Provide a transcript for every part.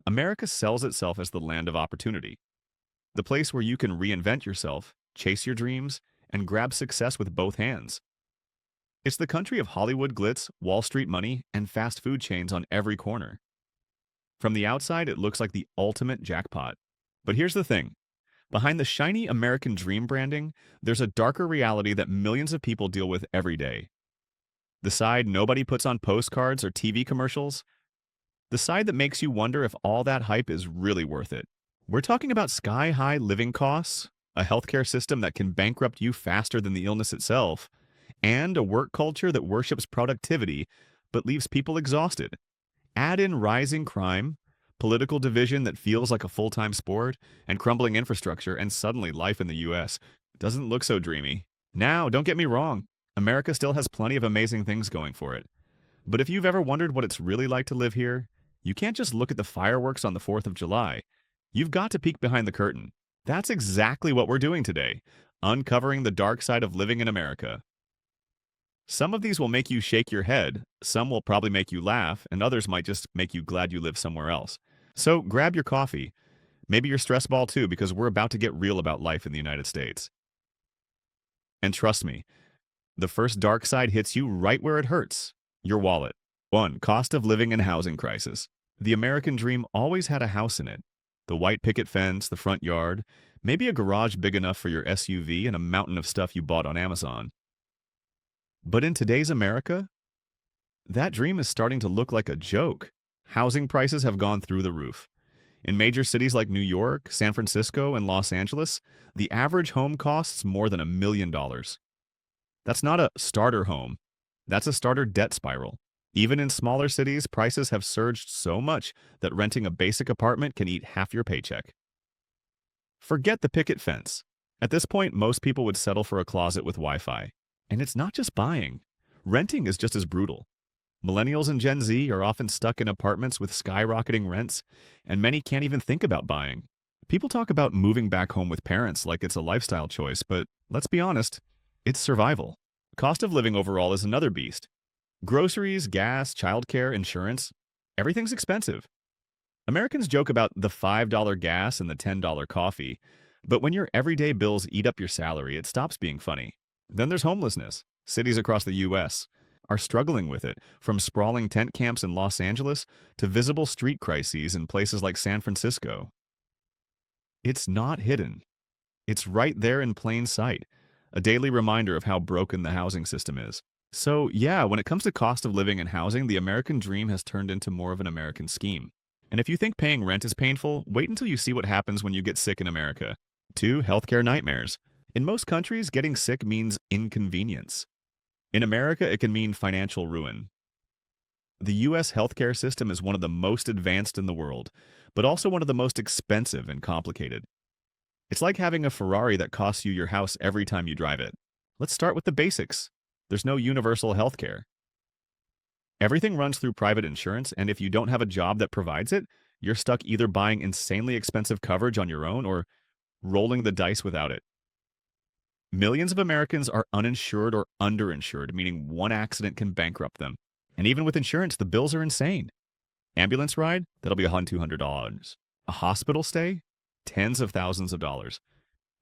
America sells itself as the land of opportunity, the place where you can reinvent yourself, chase your dreams, and grab success with both hands. It's the country of Hollywood glitz, Wall Street money, and fast food chains on every corner. From the outside, it looks like the ultimate jackpot. But here's the thing. Behind the shiny American dream branding, there's a darker reality that millions of people deal with every day. The side nobody puts on postcards or TV commercials. The side that makes you wonder if all that hype is really worth it. We're talking about sky-high living costs, a healthcare system that can bankrupt you faster than the illness itself, and a work culture that worships productivity but leaves people exhausted. Add in rising crime, political division that feels like a full-time sport, and crumbling infrastructure, and suddenly life in the US doesn't look so dreamy. Now, don't get me wrong, America still has plenty of amazing things going for it. But if you've ever wondered what it's really like to live here, you can't just look at the fireworks on the 4th of July. You've got to peek behind the curtain. That's exactly what we're doing today, uncovering the dark side of living in America. Some of these will make you shake your head, some will probably make you laugh, and others might just make you glad you live somewhere else. So grab your coffee, maybe your stress ball too, because we're about to get real about life in the United States. And trust me, the first dark side hits you right where it hurts, your wallet. 1. Cost of living and housing crisis. The American dream always had a house in it. The white picket fence, the front yard, maybe a garage big enough for your SUV, and a mountain of stuff you bought on Amazon. But in today's America, that dream is starting to look like a joke. Housing prices have gone through the roof. In major cities like New York, San Francisco, and Los Angeles, the average home costs more than $1 million. That's not a starter home. That's a starter debt spiral. Even in smaller cities, prices have surged so much that renting a basic apartment can eat half your paycheck. Forget the picket fence. At this point, most people would settle for a closet with Wi-Fi. And it's not just buying. Renting is just as brutal. Millennials and Gen Z are often stuck in apartments with skyrocketing rents, and many can't even think about buying. People talk about moving back home with parents like it's a lifestyle choice, but let's be honest, it's survival. Cost of living overall is another beast. Groceries, gas, childcare, insurance, everything's expensive. Americans joke about the $5 gas and the $10 coffee, but when your everyday bills eat up your salary, it stops being funny. Then there's homelessness. Cities across the U.S. are struggling with it, from sprawling tent camps in Los Angeles to visible street crises in places like San Francisco. It's not hidden. It's right there in plain sight, a daily reminder of how broken the housing system is. So yeah, when it comes to cost of living and housing, the American dream has turned into more of an American scheme. And if you think paying rent is painful, wait until you see what happens when you get sick in America. 2. Healthcare nightmares. In most countries, getting sick means inconvenience. In America, it can mean financial ruin. The U.S. healthcare system is one of the most advanced in the world, but also one of the most expensive and complicated. It's like having a Ferrari that costs you your house every time you drive it. Let's start with the basics. There's no universal healthcare. Everything runs through private insurance, and if you don't have a job that provides it, you're stuck either buying insanely expensive coverage on your own or rolling the dice without it. Millions of Americans are uninsured or underinsured, meaning one accident can bankrupt them. And even with insurance, the bills are insane. Ambulance ride? That'll be $200. A hospital stay? Tens of thousands of dollars.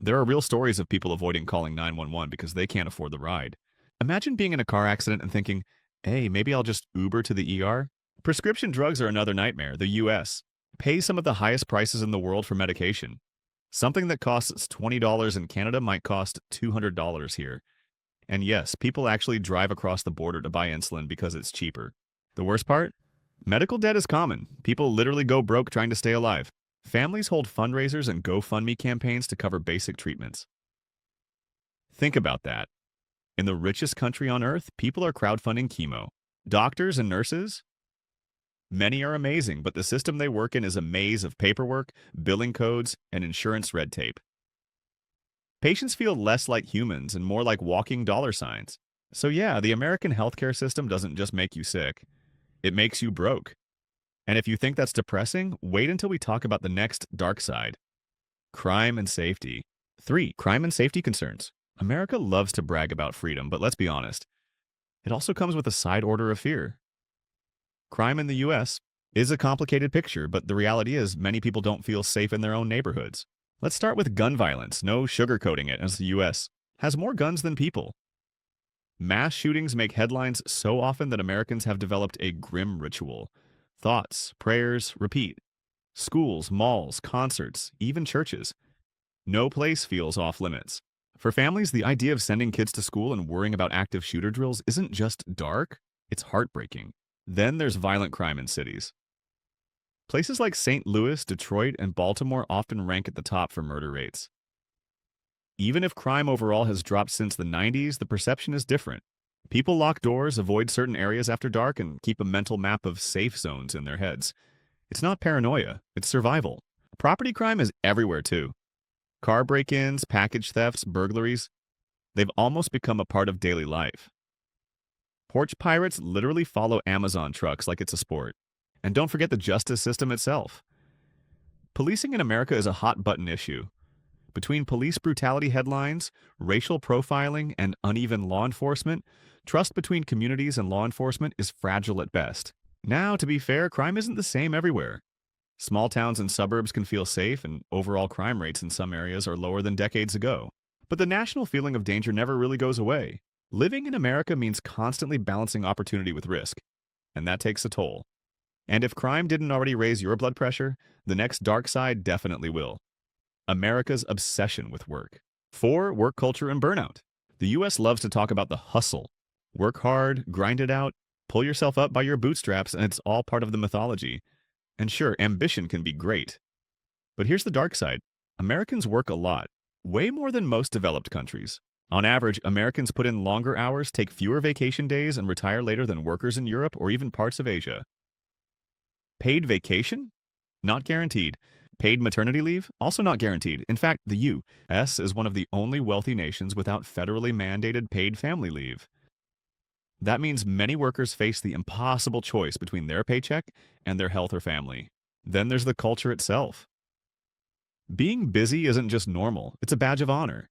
There are real stories of people avoiding calling 911 because they can't afford the ride. Imagine being in a car accident and thinking, hey, maybe I'll just Uber to the ER. Prescription drugs are another nightmare. The U.S. pays some of the highest prices in the world for medication. Something that costs $20 in Canada might cost $200 here. And yes, people actually drive across the border to buy insulin because it's cheaper. The worst part? Medical debt is common. People literally go broke trying to stay alive. Families hold fundraisers and GoFundMe campaigns to cover basic treatments. Think about that. In the richest country on earth, people are crowdfunding chemo. Doctors and nurses? Many are amazing, but the system they work in is a maze of paperwork, billing codes, and insurance red tape. Patients feel less like humans and more like walking dollar signs. So yeah, the American healthcare system doesn't just make you sick. It makes you broke. And if you think that's depressing, wait until we talk about the next dark side. Crime and safety. 3. Crime and safety concerns. America loves to brag about freedom, but let's be honest. It also comes with a side order of fear. Crime in the U.S., is a complicated picture, but the reality is many people don't feel safe in their own neighborhoods. Let's start with gun violence, no sugarcoating it, as the US has more guns than people. Mass shootings make headlines so often that Americans have developed a grim ritual. Thoughts, prayers, repeat. Schools, malls, concerts, even churches. No place feels off limits. For families, the idea of sending kids to school and worrying about active shooter drills isn't just dark, it's heartbreaking. Then there's violent crime in cities. Places like St. Louis, Detroit, and Baltimore often rank at the top for murder rates. Even if crime overall has dropped since the 90s, the perception is different. People lock doors, avoid certain areas after dark, and keep a mental map of safe zones in their heads. It's not paranoia, it's survival. Property crime is everywhere too. Car break-ins, package thefts, burglaries, they've almost become a part of daily life. Porch pirates literally follow Amazon trucks like it's a sport. And don't forget the justice system itself. Policing in America is a hot-button issue. Between police brutality headlines, racial profiling, and uneven law enforcement, trust between communities and law enforcement is fragile at best. Now, to be fair, crime isn't the same everywhere. Small towns and suburbs can feel safe, and overall crime rates in some areas are lower than decades ago. But the national feeling of danger never really goes away. Living in America means constantly balancing opportunity with risk, and that takes a toll. And if crime didn't already raise your blood pressure, the next dark side definitely will. America's obsession with work. 4. Work culture and burnout. The US loves to talk about the hustle. Work hard, grind it out, pull yourself up by your bootstraps, and it's all part of the mythology. And sure, ambition can be great. But here's the dark side. Americans work a lot, way more than most developed countries. On average, Americans put in longer hours, take fewer vacation days, and retire later than workers in Europe or even parts of Asia. Paid vacation? Not guaranteed. Paid maternity leave? Also not guaranteed. In fact, the U.S. is one of the only wealthy nations without federally mandated paid family leave. That means many workers face the impossible choice between their paycheck and their health or family. Then there's the culture itself. Being busy isn't just normal, it's a badge of honor.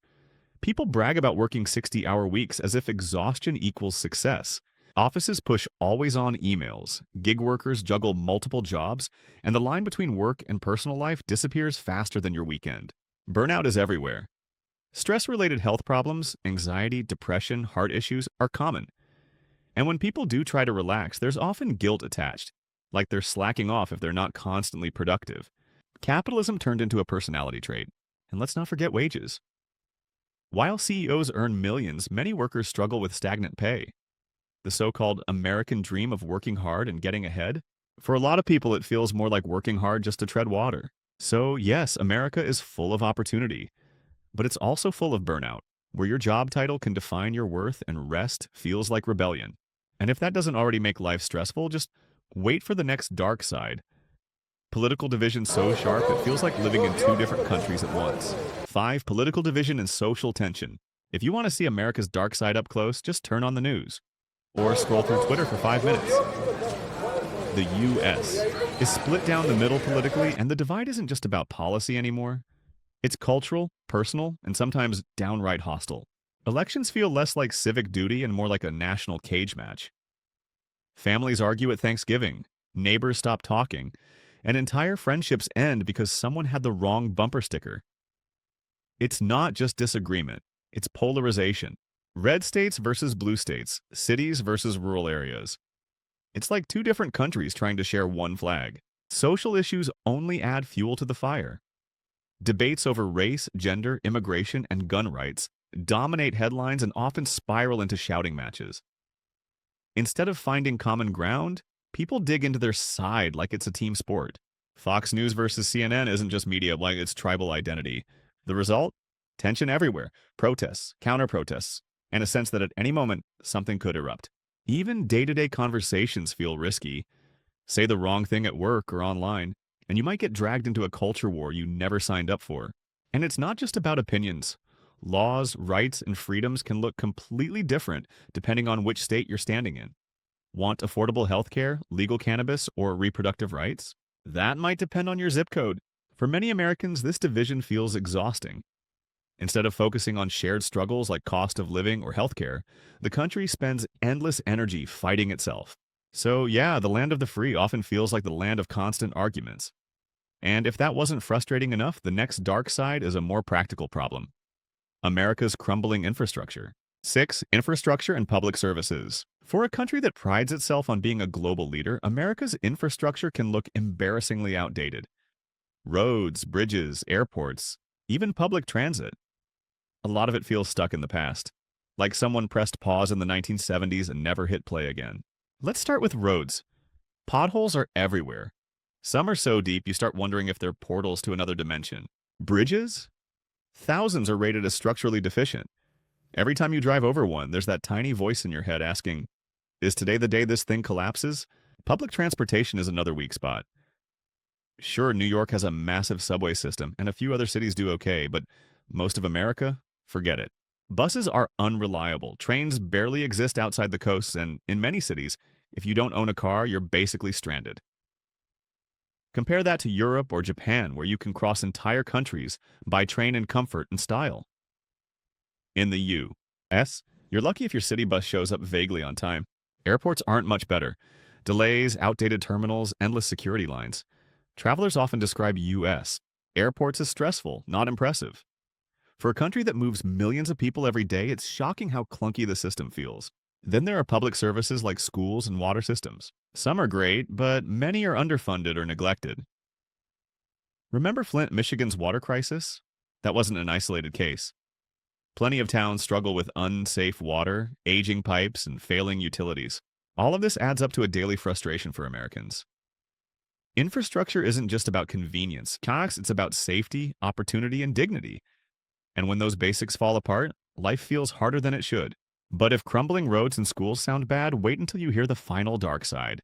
People brag about working 60-hour weeks as if exhaustion equals success. Offices push always-on emails, gig workers juggle multiple jobs, and the line between work and personal life disappears faster than your weekend. Burnout is everywhere. Stress-related health problems, anxiety, depression, heart issues are common. And when people do try to relax, there's often guilt attached, like they're slacking off if they're not constantly productive. Capitalism turned into a personality trait. And let's not forget wages. While CEOs earn millions, many workers struggle with stagnant pay. The so-called American dream of working hard and getting ahead? For a lot of people, it feels more like working hard just to tread water. So yes, America is full of opportunity, but it's also full of burnout, where your job title can define your worth and rest feels like rebellion. And if that doesn't already make life stressful, just wait for the next dark side. Political division so sharp it feels like living in two different countries at once. 5. Political division and social tension. If you want to see America's dark side up close, just turn on the news. Or scroll through Twitter for 5 minutes. The U.S. is split down the middle politically, and the divide isn't just about policy anymore. It's cultural, personal, and sometimes downright hostile. Elections feel less like civic duty and more like a national cage match. Families argue at Thanksgiving, neighbors stop talking, and entire friendships end because someone had the wrong bumper sticker. It's not just disagreement, it's polarization. Red states versus blue states, cities versus rural areas. It's like two different countries trying to share one flag. Social issues only add fuel to the fire. Debates over race, gender, immigration, and gun rights dominate headlines and often spiral into shouting matches. Instead of finding common ground, people dig into their side like it's a team sport. Fox News versus CNN isn't just media, like it's tribal identity. The result? Tension everywhere. Protests, counter-protests, and a sense that at any moment, something could erupt. Even day-to-day conversations feel risky. Say the wrong thing at work or online, and you might get dragged into a culture war you never signed up for. And it's not just about opinions. Laws, rights, and freedoms can look completely different depending on which state you're standing in. Want affordable healthcare, legal cannabis, or reproductive rights? That might depend on your zip code. For many Americans, this division feels exhausting. Instead of focusing on shared struggles like cost of living or healthcare, the country spends endless energy fighting itself. So, yeah, the land of the free often feels like the land of constant arguments. And if that wasn't frustrating enough, the next dark side is a more practical problem: America's crumbling infrastructure. 6. Infrastructure and public services. For a country that prides itself on being a global leader, America's infrastructure can look embarrassingly outdated. Roads, bridges, airports, even public transit. A lot of it feels stuck in the past, like someone pressed pause in the 1970s and never hit play again. Let's start with roads. Potholes are everywhere. Some are so deep you start wondering if they're portals to another dimension. Bridges? Thousands are rated as structurally deficient. Every time you drive over one, there's that tiny voice in your head asking, is today the day this thing collapses? Public transportation is another weak spot. Sure, New York has a massive subway system, and a few other cities do okay, but most of America? Forget it. Buses are unreliable. Trains barely exist outside the coasts, and in many cities, if you don't own a car, you're basically stranded. Compare that to Europe or Japan, where you can cross entire countries by train in comfort and style. In the U.S., you're lucky if your city bus shows up vaguely on time. Airports aren't much better. Delays, outdated terminals, endless security lines. Travelers often describe U.S. airports as stressful, not impressive. For a country that moves millions of people every day, it's shocking how clunky the system feels. Then there are public services like schools and water systems. Some are great, but many are underfunded or neglected. Remember Flint, Michigan's water crisis? That wasn't an isolated case. Plenty of towns struggle with unsafe water, aging pipes, and failing utilities. All of this adds up to a daily frustration for Americans. Infrastructure isn't just about convenience. It's about safety, opportunity, and dignity. And when those basics fall apart, life feels harder than it should. But if crumbling roads and schools sound bad, wait until you hear the final dark side: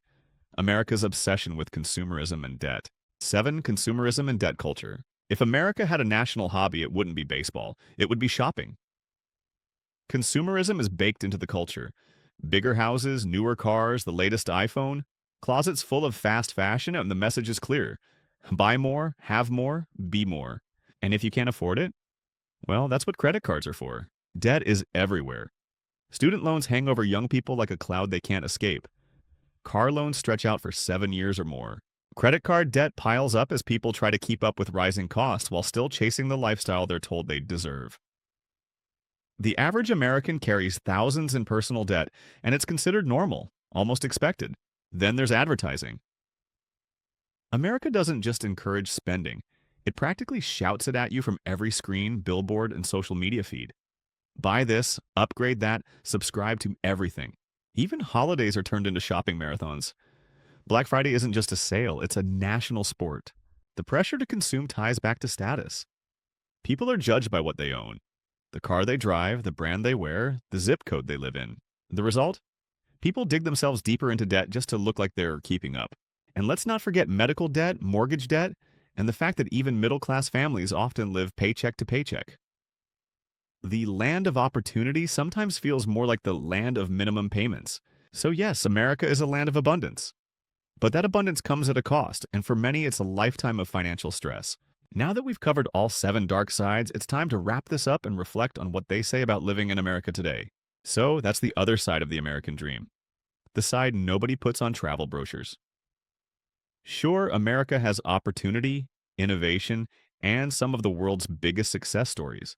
America's obsession with consumerism and debt. 7. Consumerism and debt culture. If America had a national hobby, it wouldn't be baseball. It would be shopping. Consumerism is baked into the culture. Bigger houses, newer cars, the latest iPhone, closets full of fast fashion, and the message is clear: buy more, have more, be more. And if you can't afford it, well, that's what credit cards are for. Debt is everywhere. Student loans hang over young people like a cloud they can't escape. Car loans stretch out for 7 years or more. Credit card debt piles up as people try to keep up with rising costs while still chasing the lifestyle they're told they deserve. The average American carries thousands in personal debt, and it's considered normal, almost expected. Then there's advertising. America doesn't just encourage spending. It practically shouts it at you from every screen, billboard, and social media feed. Buy this, upgrade that, subscribe to everything. Even holidays are turned into shopping marathons. Black Friday isn't just a sale, it's a national sport. The pressure to consume ties back to status. People are judged by what they own: the car they drive, the brand they wear, the zip code they live in. The result? People dig themselves deeper into debt just to look like they're keeping up. And let's not forget medical debt, mortgage debt, and the fact that even middle-class families often live paycheck to paycheck. The land of opportunity sometimes feels more like the land of minimum payments. So yes, America is a land of abundance. But that abundance comes at a cost, and for many it's a lifetime of financial stress. Now that we've covered all 7 dark sides, it's time to wrap this up and reflect on what they say about living in America today. So that's the other side of the American dream. The side nobody puts on travel brochures. Sure, America has opportunity, innovation, and some of the world's biggest success stories.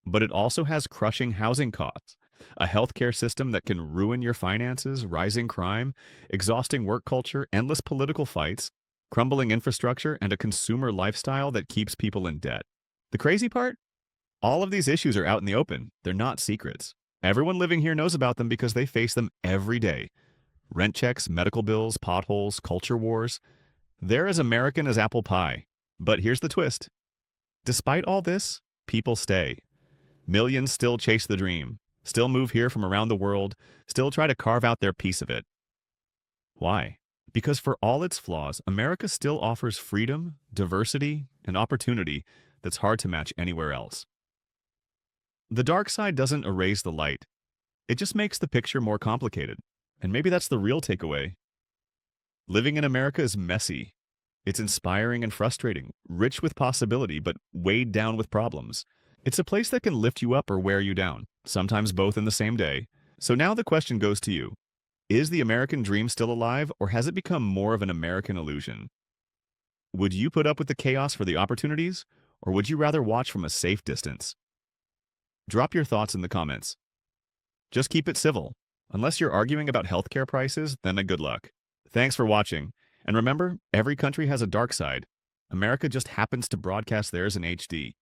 But it also has crushing housing costs, a healthcare system that can ruin your finances, rising crime, exhausting work culture, endless political fights, crumbling infrastructure, and a consumer lifestyle that keeps people in debt. The crazy part? All of these issues are out in the open. They're not secrets. Everyone living here knows about them because they face them every day. Rent checks, medical bills, potholes, culture wars. They're as American as apple pie. But here's the twist. Despite all this, people stay. Millions still chase the dream, still move here from around the world, still try to carve out their piece of it. Why? Because for all its flaws, America still offers freedom, diversity, and opportunity that's hard to match anywhere else. The dark side doesn't erase the light. It just makes the picture more complicated. And maybe that's the real takeaway. Living in America is messy. It's inspiring and frustrating, rich with possibility, but weighed down with problems. It's a place that can lift you up or wear you down, sometimes both in the same day. So now the question goes to you. Is the American dream still alive, or has it become more of an American illusion? Would you put up with the chaos for the opportunities, or would you rather watch from a safe distance? Drop your thoughts in the comments. Just keep it civil. Unless you're arguing about healthcare prices, then a good luck. Thanks for watching. And remember, every country has a dark side. America just happens to broadcast theirs in HD.